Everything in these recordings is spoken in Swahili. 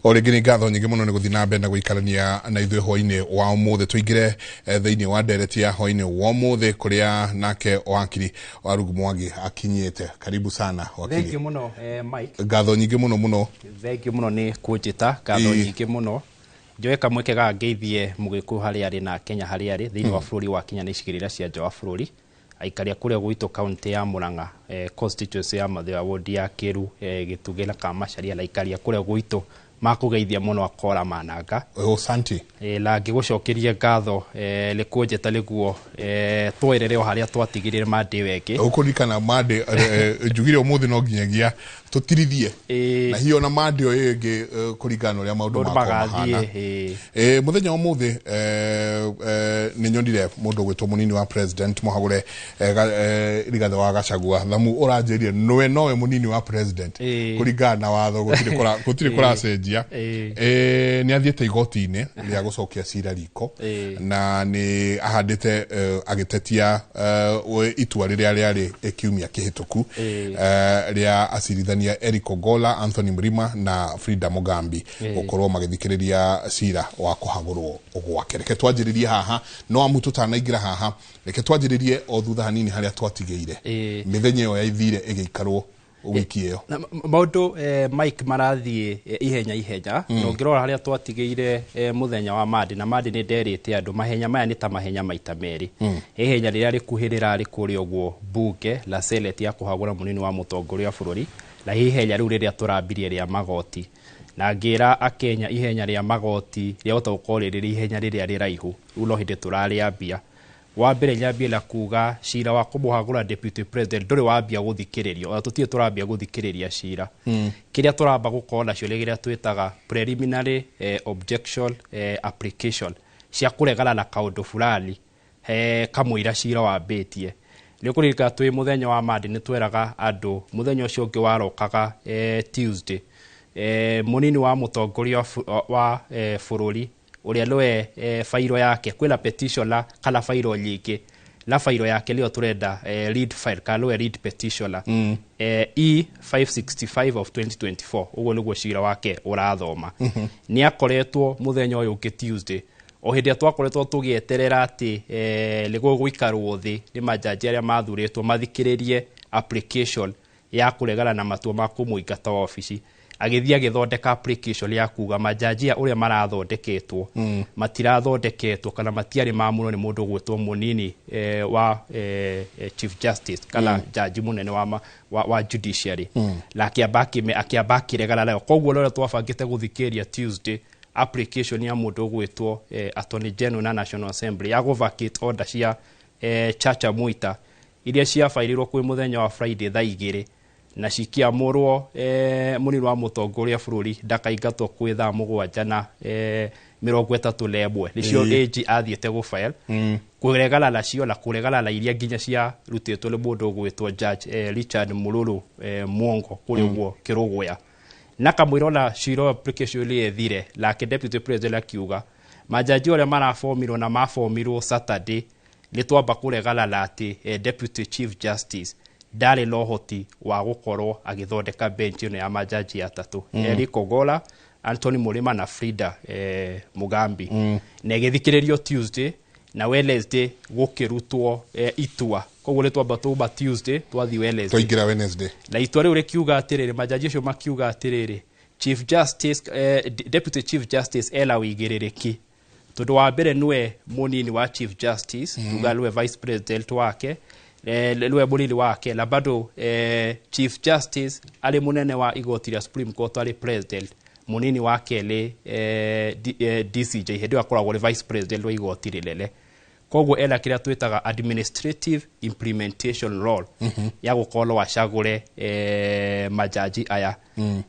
Oregini ngatho nyingi muno ni guthina mbere na guikarania na ithuĩ hwainĩ wa ũmũthĩ tuingire thĩinĩ wa ndereti ya hwainĩ wa ũmũthĩ kuria nake wakiri Warugu Mwangi akinyĩte. Karibu sana wakiri. Thank you muno Mike. Ngatho nyingi muno. Thank you muno ni kunjita ngatho nyingi muno. Njoe kamweke ga ngeithie Mũgĩkũyũ harĩa arĩ na Kenya harĩa arĩ thĩinĩ wa bũrũri wa Kenya na icigĩrĩra cia nja wa bũrũri. Aikaria kuria gwitũ county ya Murang'a constituency ya Mathioya ward ya Kiru Gĩtugĩ na Kamacharia na aikaria kuria gwitũ makugeithia muno akora mananga. Santi. La ngĩgũcokeria ngatho lĩkũnjĩta lĩguo twerere o harĩa twatigirire mande weke. Ũkũririkana mande njugire ũmũthĩ no nginyagia tutirithie na hiyo na mande o ĩngĩ kũringana ũrĩa maũndũ mahana. Mũthenya ũmũthĩ nĩ nyonire mũndũ gwĩtwo mũnini wa president Mũhagũre Rigathĩ wa Gachagua thamu ũranjĩrire nowe mũnini wa president kũringana na watho gũtirĩ kũracenjia. Ni athiĩte igoti-inĩ rĩa gũcokia cira riko na ni ahandĩte agĩtetia itua rĩrĩa rĩarĩ kiumia kĩhĩtũku rĩa acirithania Eric Ogolla, Anthony Mrima na Frida Mugambi gũkorwo magĩthikĩrĩria cira wa kũhagũrwo gwake. Reke twanjĩrĩrie haha no amu tũtanaingĩra haha, reke twanjĩrĩrie o thutha hanini harĩa twatigĩire mĩthenya ĩyo ya ithire ĩgĩikarwo wiki ĩyo. Maũndũ Mike marathiĩ ihenya no ngĩrora harĩa twatigĩire mũthenya wa mandi na mandi nĩ nderĩte andũ mahenya maya nĩ ta mahenya maita merĩ. Ihenya rĩrĩa rĩkuhĩrĩra rĩ kũrĩa ũguo bunge la senate ya kũhagũra mũnini wa mũtongoria wa bũrũri na ihenya rĩu rĩrĩa tũrambirie rĩa magoti na ngĩra akenya ihenya rĩa magoti rĩahota gũkorwo rĩrĩ ihenya rĩrĩa rĩraihu rĩu no hĩndĩ tũrarĩambia. Wa mbere nyambie na kuga cira wa kũmũhagũra deputy president ndũrĩ wambia gũthikĩrĩrio ona tũtirĩ tũrambia gũthikĩrĩria cira. Kĩrĩa tũramba gũkorwo nacio rĩrĩa twĩtaga preliminary objection application cia kũregana na kaũndũ fulani kamũira cira wambĩtie. Nĩ kũririkana twĩ mũthenya wa mandi nĩ tweraga andũ mũthenya ũcio ũngĩ warokaga Tuesday mũnini wa mũtongoria wa bũrũri uria noe fairo yake kwĩna petitioner kana fairo nyingĩ na fairo yake leo turenda lead file kana noe lead petitioner E565 of 2024 uguo nĩguo cira wake urathoma. Nĩ akoretwo mũthenya ũyũ ũngĩ Tuesday o hĩndĩ twakoretwo tũgĩeterera atĩ nĩguo gũikarwo thĩ nĩ majaji arĩa mathurĩtwo mathikĩrĩrie application ya kũregana na matua ma kũmũingata ofici. Agĩthiĩ agĩthondeka application ya kuga majajia ũrĩa marathondeketwo matirathondeketwo kana matiarĩ mamuno nĩ mũndũ gwĩtwo mũnini wa chief justice kana jaji mũnene wa judiciary na akĩamba akĩregana nayo. Koguo rĩrĩa twabangĩte gũthikĩrĩria Tuesday application ya mũndũ gwĩtwo Attorney General na National Assembly ya vacate order cia Chacha Mwita iria ciabairĩrwo kwĩ mũthenya wa Friday thaa 2 na cikiamũrwo mũnini wa mũtongoria bũrũri ndakaingatwo kwĩ thaa 7 na 31 nicio AG athiĩte gũfile kũregana nacio na kũregana na iria nginya cia rutĩtwo nĩ mũndũ gwĩtwo Judge Richard Mululu Mwongo kũrĩ ũguo Kĩrũgũya na kamũira ona cira application ile ethire lake deputy president akiuga majaji arĩa marafomirwo na mafomirwo Saturday nĩ twamba kũregana na atĩ deputy chief justice ndari no hoti wa gũkorwo agĩthondeka bench ĩno ya majaji atatũ Eric Ogolla, Anthony Mrima na Frida Mugambi na ĩgĩthikĩrĩrio Tuesday na Wednesday gũkĩrutwo itua. Koguo nĩ twamba tũma Tuesday twathi Wednesday twaingĩra Wednesday na itua rĩu rĩkiuga atĩrĩrĩ majaji acio makiuga atĩrĩrĩ chief justice deputy chief justice ela wĩigĩrĩrĩki tondũ wa mbere nĩwe mũnini wa chief justice tuga nĩwe vice president wake lwe mũnini wake na bado chief justice ali munene wa igoti la Supreme Court ali president munini wake le DCJ hĩndĩ akoragwo le vice president wa igoti rĩnene. Koguo ena kĩrĩa twĩtaga administrative implementation role ya gũkorwo wacagũre majaji aya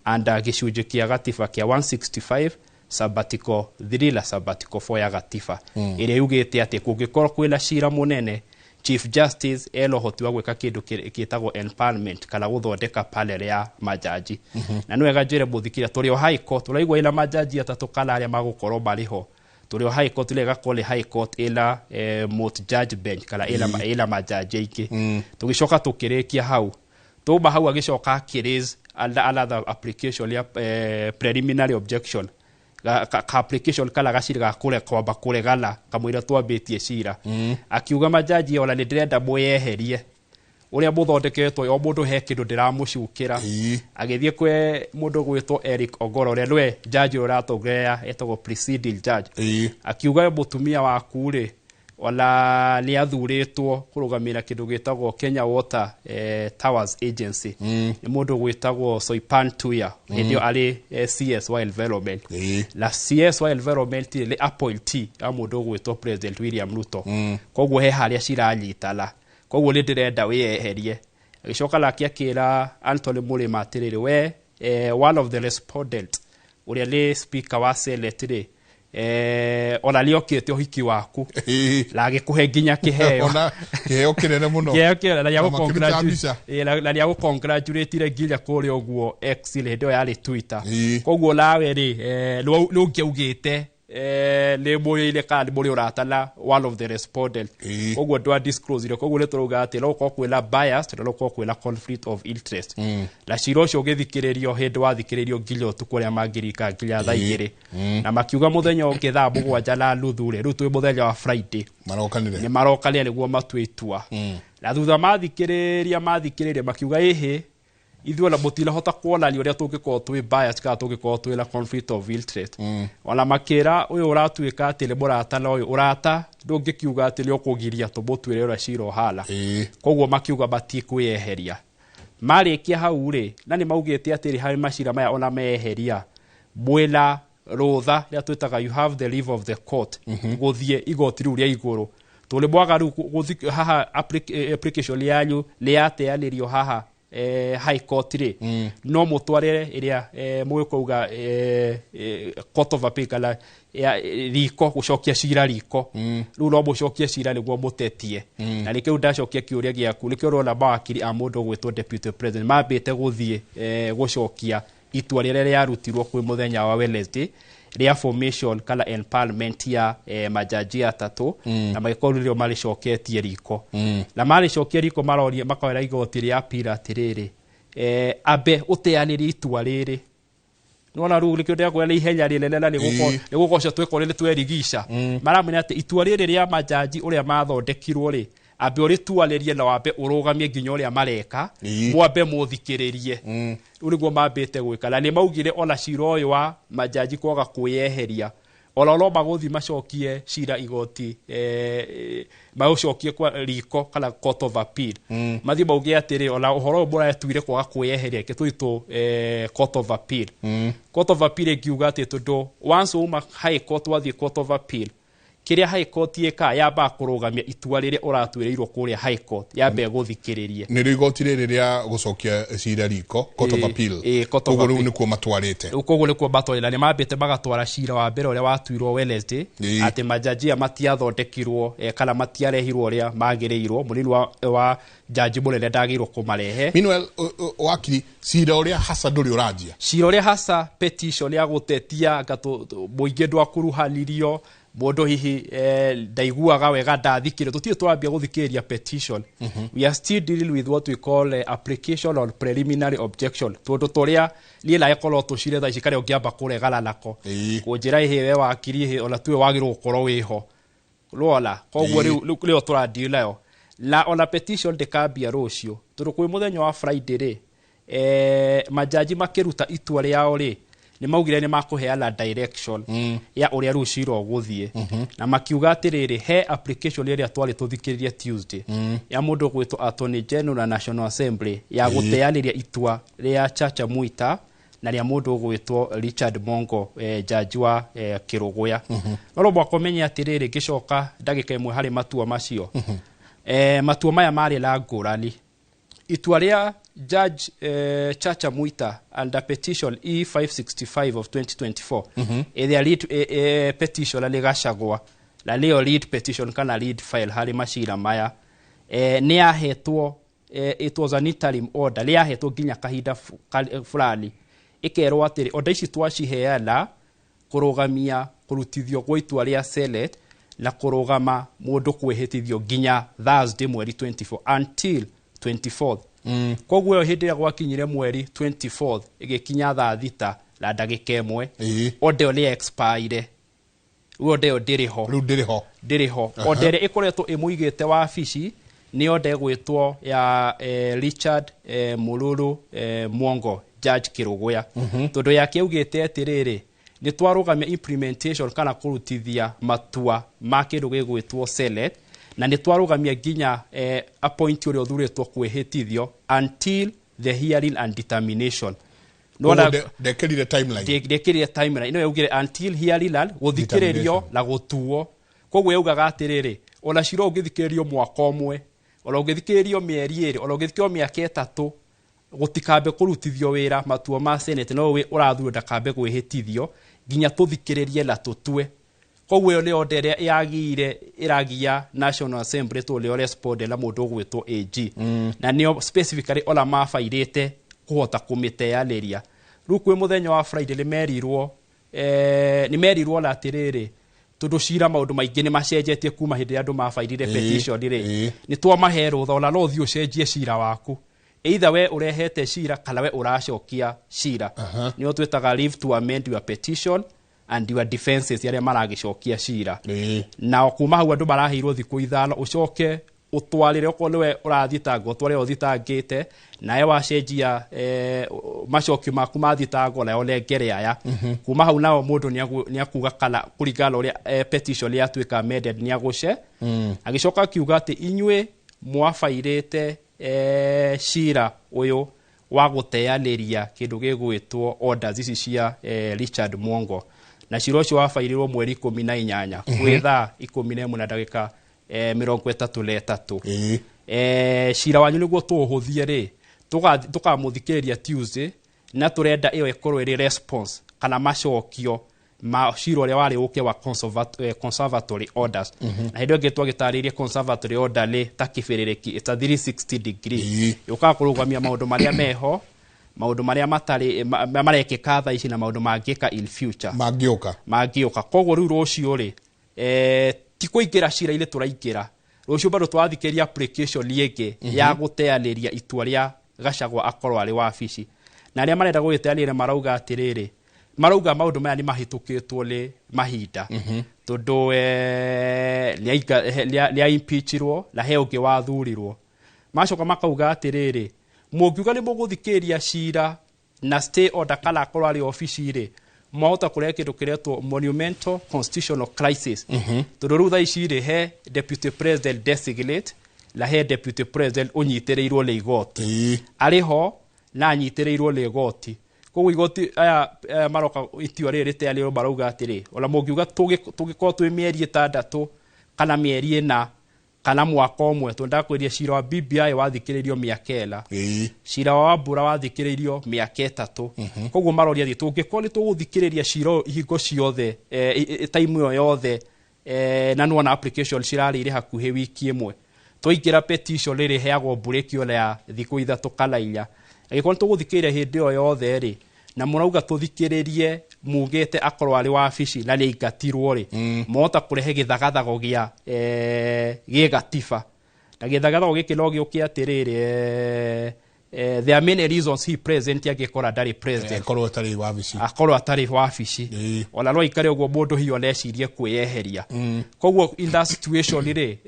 anda gĩcunjĩ kĩa gatiba kĩa 165 sabbatical 3 la sabbatical 4 ya gatiba ĩrĩa yugĩte atĩ kũngĩkorwo kwĩna cira mũnene chief justice elo hoti wa gwĩka kĩndũ kĩtagwo empanelment kana gũthondeka panel ya majaji na nĩ wega njĩre mũthikĩria tũrĩ o high court ũraigua ina majaji atatũ kana arĩa magũkorwo marĩho tũrĩ o high court lega kole high court ila multi judge bench kana ila majaji aingĩ tũgĩcoka tũkĩrĩkia hau tũma hau agĩcoka akĩraise another application ya preliminary objection ka application kala gaciri ga kwamba kuregana kamwira twambitie cira akiuga majaji ona ni ndirenda muyeherie uria muthondeketwo o mundu he kindu ndiramucukira agithie kwe mundu gwitwo Eric Ogoro uria nwe jaji uratongerea etagwo presiding judge akiuga mutumia waku ri ona ni athuritwo kurugamira kindu gitagwo Kenya Water Towers Agency ni mundu gwitagwo Soipan Tuya ndio ali CS wa environment la CS wa environment le appointee a mundu gwitwo President William Ruto koguo he haria ciranyitala koguo ni ndirenda wiyeherie agicoka laki akira Anthony Murima atiriri we one of the respondent uria ni speaker wa Senate ri ona liokete uhiki waku la gikuhe nginya kiheo ona kiheo kinene muno kiheo na ya congratulate na ya congratulate nginya kuri oguo X ile ndio yali Twitter koguo lawe ri no ngiugite le moyo ile kandi muri uratala one of the respondent koguo ndo disclose ile koguo leturuga ati no ko kwela biased no ko kwela conflict of interest la ciro cio githikiririo hindi wathikiririo nginya tukuria mangirika nginya thaa igiri na makiuga muthenya ungi thaa mugwanja na nuthu ri twi muthenya wa Friday ni marokanire niguo matwitua na thutha mathikiriria makiuga ehe ithuo na mutila hota kuonania uria tungikoo twi bias ka tungikoo twi la conflict of interest ona makira uyu uratuika ati le muratana uyu urata ndungikiuga ati le ukugiria tumutwire ura ciro hala koguo makiuga batikweheria marikia hau ri na ni maugite ati ri hari macira maya ona meheria mwela rutha ria twitaga you have the leave of the court guthie igoti riu ria iguru tuli bwaga riu haha application yanyu liateanirio haha high court ri no mutwarire iria mugikuuga court of appeal kala riko gucokia cira riko riu no mucokia cira niguo mutetie na nikio ndacokia kiuria giaku nikio rona mawakiri a mundu gwitwo deputy president mambite guthie gucokia itua riria riarutirwo kwi muthenya wa Wednesday ria formation kala empowerment ya majaji atatu na magikorwo malicoketie riko na malicokia riko maroria makoera igoti ria appeal atiriri abe uteaniri itua riri nona ru likio ndia kwela ihenya rinene na nigukoca twekorele twerigisha maramenya ati itua riri ria majaji uria mathondekirwo ri abe uri tualerie na wabe urugamie nginya uria mareka mwabe muthikiririe uriguo mambite gwikala ni maugire ona cira uyu wa majaji kwaga kuyeheria ona no maguthi macokie cira igoti maucokie kwa riko kana court of appeal mathi mauge atiri ona uhoro mbura etuire kwaga kuyeheria ketwitu court of appeal court of appeal ngiuga ati tundu once uma high court wathi court of appeal kiria high court yeka yamba kurugamia itua riri uratuireirwo kuria high court yambe guthikiririe ni rigoti riri ria gucokia cira riko court of appeal koguo riu nikuo matwarite koguo nikuo matwarite ni mambite magatwara cira wa mbere uria watuirwo Wednesday ati majaji matiathondekirwo kana matiarehirwo uria magiriirwo munini wa jaji munene ndagirwo kumarehe meanwhile wakiri cira uria hasa nduri urajia cira uria hasa petition ya gutetia gato muingi ndwakuruhanirio mundu hihi ndaiguaga wega ndathikire tutie twambia guthikiria petition we are still dealing with what we call application on preliminary objection tundu turia liela ekolo tucire tha cikare ungiamba kuregana nako kunjira ihi we wakiri ihi ona tuwe wagirwo gukorwo wiho rola koguo riu turadeal nayo la ona petition ndikambia rucio tundu kwi muthenya wa Friday ri majaji makiruta itua riao ri ni maugire ni makuheana direction ya uria ruciro guthie na makiuga atiriri he application iria twari tuthikiririe Tuesday ya mundu gwitwo Attorney General na National Assembly ya guteaniria itua ria Chacha Mwita na ria mundu gwitwo Richard Mongo jaji wa Kiruguya no mwakomenya atiriri gicoka ndagika imwe hari matua macio matua maya mari la ngurani itua ria Judge Chacha Mwita under petition E565 of 2024 their lead petition la Gachagua la leo lead petition kana lead file hari macira maya ni ahetwo it was an interim order li ahetwo ginya kahinda fulani ikerwo atiri order ici twaciheana kurugamia kurutithio kwa itua ria Senate na kurugama mundu kwehitithio ginya Thursday mweri 24 until 24th koguo hindi ya gwakinyire mweri 24th igikinya thaa thita na ndagika imwe order ni expire order ndiriho order ikoretwo imuigite wabici ni order gwitwo ya Richard Mululu Mwongo Judge Kiruguya tondu yake augite atiriri ni twarugamia implementation kana kurutithia matua ma kindu gigwitwo Senate na ni twarugamia ginya appoint uri othuritwo kwihitithio until the hearing and determination no the timeline no yugire until hearing and guthikiririo na gutuo koguo yugaga atiriri ona ciro ungithikiririo mwaka omwe ona ungithikiririo mieri iri ona ungithikiririo miaka 3 gutikambe kurutithio wira matua ma Senate no we urathuro ndakambe gwihitithio ginya tuthikiririe na tutue koguo ni order yagire iragia National Assembly to le respond la mundu gwitwo AG na nio specifically ola mafairite kuhota kumiteaniria riu kwi muthenya wa Friday ni merirwo la atiriri tondu cira maundu maingi ni macenjetie kuma hindi andu mafairire petition ri ni twa mahero thona no thio cenjie cira waku either we urehete cira kana we uracokia cira nio twetaga leave to amend your petition and your defenses yaria maragicokia cira na kuma hau andu marahirwo thiku ithano ucoke utwarire uko niwe urathitanga utwarire uthitangite nae wacenjia macokio maku mathitangwo nayo nengere aya kuma hau nao mundu ni akuga kana kurigana uria petition ya twika amended ni aguce agicoka kiuga ati inywe mwafairite cira uyu wa guteaniria kindu gigwitwo orders ici cia Richard Mwongo na cira ucio wafairirwo mweri 18 kwitha 11 na ndagika 33 cira wanyu niguo tuhuthie ri tukamuthikiriria Tuesday na turenda iyo ikorwo iri response kana macokio ma cira uria wari uke wa conservatory orders na hindu ngi twagitaririe conservatory order le takifiririki it's a 360 degree yuka kurugamia maundu maria meho maundu maria matari marekeka tha ici na maundu mangika in future mangioka koguo riu rucio ri ti kuingira cira ile turaingira rucio bado twathikeria application liege ya guteaniria itua ria Gachagua akorwo ari wabici na aria marenda guteanira marauga atiriri marauga maundu maya ni mahitukitwo le mahinda tondu lia impeachirwo la heoge wathurirwo macoka makauga atiriri mungiuga ni muguthikiria cira na stay order kana akorwo ari wabici ri mwahota kurea kindu kiretwo monumental constitutional crisis tondu riu tha ici ri he deputy president designate la he deputy president unyitirirwo le igoti ariho na anyitirirwo le igoti koguo igoti aya maroka itio riri riteanirwo marauga atiri ona mungiuga tugikorwo twi mieri 6 kana mieri 4 kana mwaka omwe tondakwiria cira wa BBI wathikiririo miaka 4 cira wa Wambura wathikiririo miaka 3 koguo maroria thi tungikorwo ni tuguthikiriria cira ihingo ciothe time yo yothe na nona application cirari iri hakuhi wiki imwe twaingira petition riri heagwo bureki ona ya thiku 3 kana 4 agikorwo tuguthikiriria hindi yo yothe ri na murauga tuthikiririe mugete akorwo ari wabici na ni ingatirwo ri mohota kurehe githagathago gia gatiba na githagathago giki no giukia atiriri there are many reasons he present agikora ndari president akorwo atari wabici ona no ikare uguo mundu hiyo necirie kweyeheria koguo in that situation ri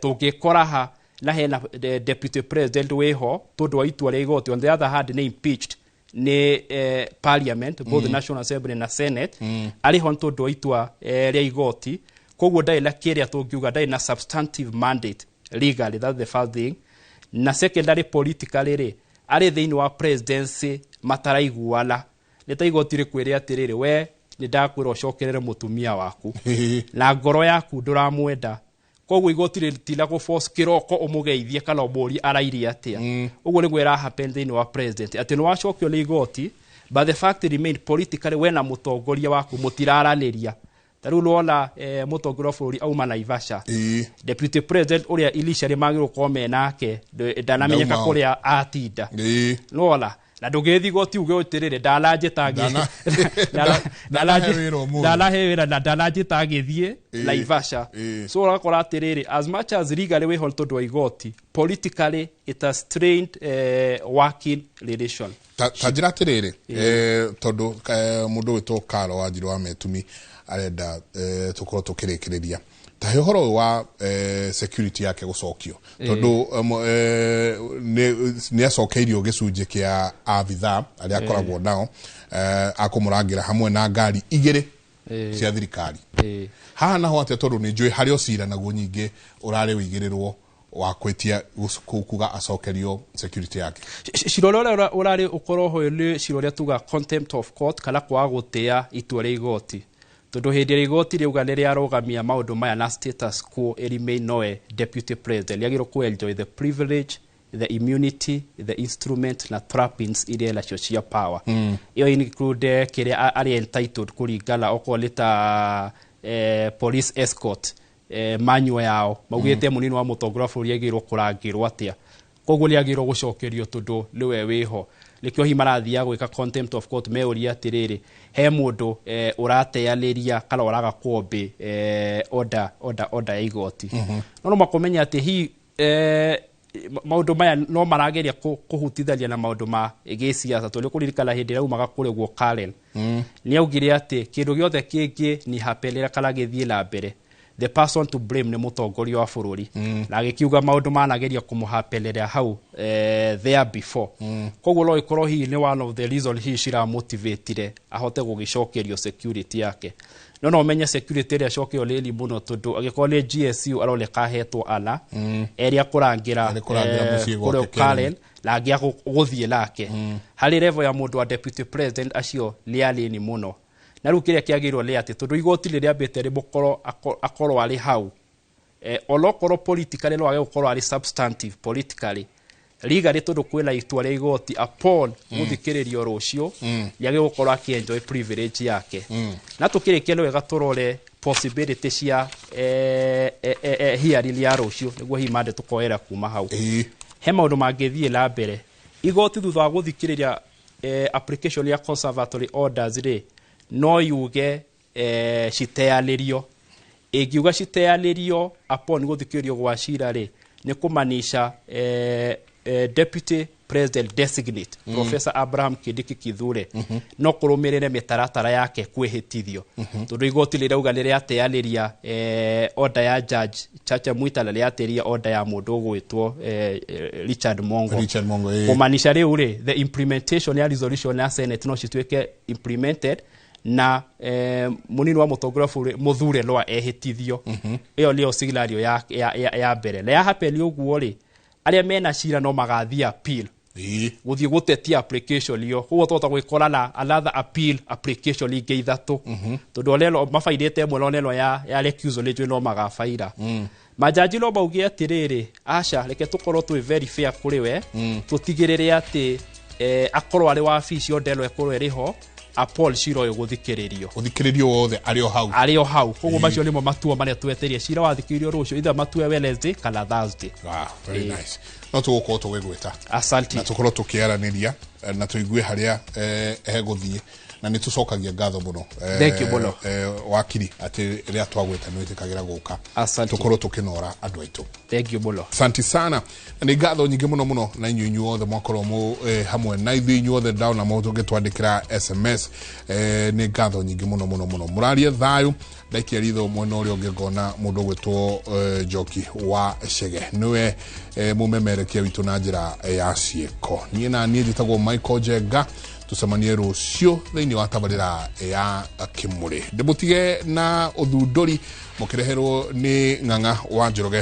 tungikora ha na hena deputy president weho tondu wa itua ria igoti on the other hand ni impeached ni parliament both the National Assembly na Senate ari ho tondu wa itua ria igoti koguo ndai la kiria tungiuga ndai na substantive mandate legally, that's the first thing. Na secondary politically ri ari thiini wa presidency mataraiguana nitaigotire kwire atiriri we ni ndakwira ucokerere mutumia waku na ngoro yaku nduramwenda koguo igotire tila go force kiroko umugeithie kana omuri arairi atia uguo ni gwira happen thiini wa president ati no wacokio ni igoti but the fact remain politically we na mutongoria waku mutiraraniria taru lona mutongoria buri auma Naivasha deputy president uria initially magiro kome nake ndanamenyeka kuria atinda lona na ndugethi goti uge utirire ndalanjita ndalahewira na ndalanjita agithie Naivasha so urakora atiriri as much as legally we hold to igoti politically it has strained working relation tajira atiriri tondu mundu wito Karo wa Njiro wa Metumi arenda tukorwo tukirikiria ta horo wa security yake gucokio tondu ni acokeirio gicunje kia abitha aria akoragwo nao akumuragira hamwe na ngari igiri cia thirikari haha naho ate tondu ni njui hario cira naguo nyingi urare wigirirwo wa kwetia kuga acokerio security yake cirorora urare ukoroho ni ciroria tuga contempt of court kana kwa gutea itua ria igoti tondu hindi ria igoti riuga ni riarogamia maundu maya na status quo remain noe deputy president yagiro ku enjoy the privilege the immunity the instrument na trappings iria lacio cia power iyo include kiria ari entitled kuringana okolita police escort manual yao maugite munini wa mutongoria buri yagiro kurangirwo atia koguo liagiro gucokerio tondu niwe wiho likio himarathia gwika contempt of court meuria atiriri he mundu urateaniria kana uraga kuombe order ya igoti no makomenya ati hi maundu maya no marageria kuhutithania na maundu ma giciasa tuli kuririkana hindi rau magakuregwo Karen ni augire ati kindu giothe kingi ni hapelera kana githie na mbere the person to blame ni mutongoria wa bururi na gikiuga maundu manageria kumuhapelera hau there before koguo lo ikoro hi ni one of the reason hi shira motivated ahote gugicokerio security yake no menye security ria cokio leli muno tondu agikoro ni GSU aroleka hetwo ana area kurangira kuri Karen na agia guthie lake hali level ya mundu wa deputy president acio liali ni muno na ru kiria kiagirwo le ati tondu igoti riria betere bukoro akoro ari hau olokoro politically lo age ukoro ari substantive politically legally tondu kwina itua ria igoti upon guthikiririo rucio yage ukoro akienjoy privilege yake na tukirikia no wega turore possibility cia hearing ya rucio niguo himande tukoera kuma hau he maundu mangithie la mbere igoti thutha wa guthikiriria application ya conservatory orders ri no yuge citeanirio ingiuga citeanirio upon guthikirio gwa cira ri ni kumanisha deputy president designate Professor Abraham Kindiki Kithure no kurumirire mitaratara yake kwihitithio tondu igoti rirauga ni riateaniria order ya judge Chacha Mwitala riateria order ya mundu gwitwo Richard Mongo kumanisha riu ri the implementation ya resolution ya Senate no citweke implemented na munini wa mutongoria muthure no ehitithio iyo lio signario ya mbere na ya hapeli uguo ri aria mena cira no magathia appeal guthie gutetia application lio kuo tota gwikora na another appeal application inge ithatu tondu lelo mafaidete mwe lelo ya recusal lejo no magafaira majaji no baugie atiriri aca reke tukorwo twi very fair kuri we tutigirire ati akorwo ari wa office ondelo ekorwo eriho Paul Shiro guthikiririo wothe ario hau koguo macio nimo matua maria tweterie cira wathikiririo rucio itha matue Wednesday kana Thursday very nice no tugukorwo tugigwita asante na tukorwo tukiaraniria na tuigue haria guthie na ni tucokagia ngatho muno thank you muno wakiri ati ria twagweta no itikagira guka tukorwo tukinora andu aitu thank you muno asante sana ni ngatho nyingi muno na inyu othe mwakorwo mu hamwe na ithu othe down na mautu gitwandikira SMS ni ngatho nyingi muno murarie thayu ndaikia ritho mwena uria ungigona mundu gwitwo Njoki wa Chege niwe mumemerekia witu na njira ya cieko nie na nie njitagwo Michael Jenga tucemanie rucio thiini wa tabarira ya Kimuri ndimutige na uthunduri mukireherwo ni Ng'ang'a wa Njoroge